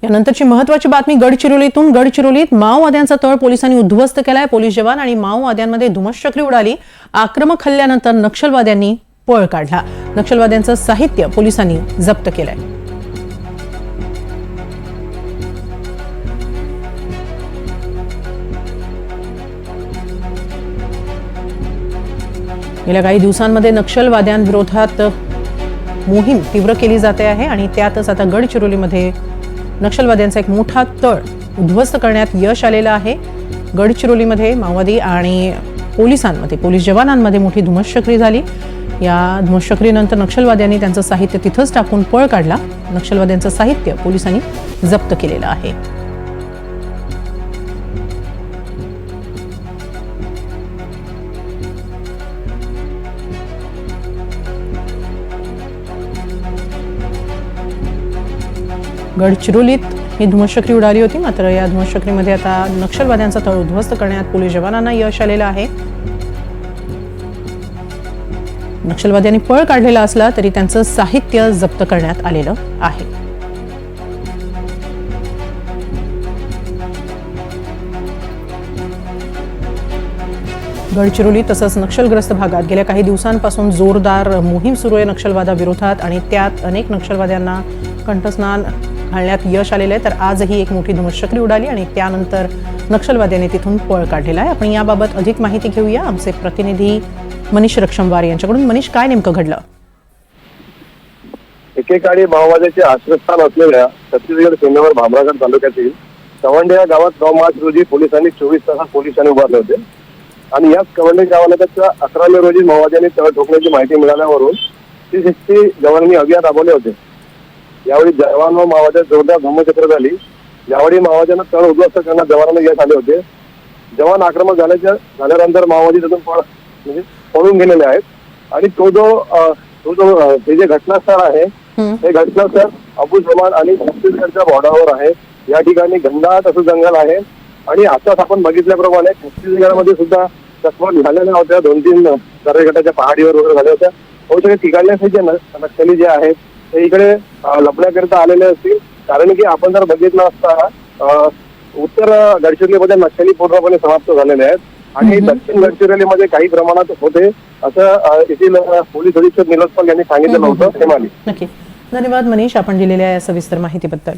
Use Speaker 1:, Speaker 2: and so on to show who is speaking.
Speaker 1: यानंतरची महत्त्वाची बातमी गडचिरोलीत माओवाद्यांचा तळ पोलिसांनी उद्ध्वस्त केलाय। पोलीस जवान आणि माओवाद्यांमध्ये धुमश्चक्री उडाली। आक्रमक हल्ल्यानंतर नक्षलवाद्यांनी पळ काढला। नक्षलवाद्यांचं साहित्य पोलिसांनी जप्त केलंय। गेल्या काही दिवसांमध्ये नक्षलवाद्यांविरोधात मोहीम तीव्र केली जाते आहे आणि त्यातच आता गडचिरोलीमध्ये नक्षलवाद्यांचा एक मोठा तळ उद्ध्वस्त करण्यात यश आलेलं आहे। गडचिरोलीमध्ये माओवादी आणि पोलीस जवानांमध्ये मोठी धुमश्चक्री झाली। या धुमश्चक्रीनंतर नक्षलवाद्यांनी त्यांचं साहित्य तिथंच टाकून पळ काढला। नक्षलवाद्यांचं साहित्य पोलिसांनी जप्त केलेलं आहे। गडचिरोलीत ही धुमश्चक्री उडाली होती, मात्र या धुमश्चक्रीमध्ये आता नक्षलवाद्यांचा तळ उद्ध्वस्त करण्यात पोलीस जवानांना यश आलेलं आहे। नक्षलवाद्यांनी पळ काढलेला असला तरी त्यांचं साहित्य जप्त करण्यात आलेलं आहे। गडचिरोली तसंच नक्षलग्रस्त भागात गेल्या काही दिवसांपासून जोरदार मोहीम सुरू आहे नक्षलवादाविरोधात आणि त्यात अनेक नक्षलवाद्यांना कंठस्नान घालण्यात यश आलेलं आहे। तर आजही एक मोठी धुमश्चक्री उडाली आणि त्यानंतर नक्षलवाद्यांनी तिथून पळ काढलेला आहे। आपण याबाबत अधिक माहिती घेऊया आमचे प्रतिनिधी मनीष रक्षमवार यांच्याकडून। मनीष, काय नेमकं घडलं?
Speaker 2: एकेकाळी माओवाद्याचे आश्रयस्थान असलेल्या छत्तीसगड सीमेवर भामरागड तालुक्यातील कवंडे या गावात 9 मार्च रोजी पोलिसांनी 24 तासात पोलिसांनी उभारले होते आणि याच कवंडे गावाला 11 मे रोजी माओवाद्यांनी तळ ठोकण्याची माहिती मिळाल्यावरून 360 जवानांनी अभियान राबवले होते। यावेळी जवान व माओवाद्यात जोरदार धम्मचक्र झाली। यावेळी माओवाद्यांना तळ उद्ध्वस्त करण्यात जवानांना यश आले होते। जवान आक्रमक झाल्यानंतर माओवादी तिथून पळून गेलेले आहेत आणि ते जे घटनास्थळ आहे हे घटनास्थळ अबू जमान आणि छत्तीसगडच्या बॉर्डरवर आहे। या ठिकाणी घनदाट असं जंगल आहे आणि आताच आपण बघितल्याप्रमाणे छत्तीसगडमध्ये सुद्धा चकमक झालेल्या होत्या। 2-3 दर्यागटाच्या पहाडीवर वगैरे झाल्या होत्या। बहुतेक तिकडले जे नक्षली जे आहेत ते इकडे लपण्याकरिता आलेले असतील, कारण की आपण जर बघितलं असता उत्तर गडचिरोलीमध्ये नक्षली पूर्णपणे समाप्त झालेले आहेत आणि दक्षिण गडचिरोलीमध्ये काही प्रमाणात होते असं येथील पोलीस अधीक्षक निलोत्पल यांनी सांगितलं होतं।
Speaker 1: नक्की, धन्यवाद मनीष, आपण दिलेल्या या सविस्तर माहितीबद्दल।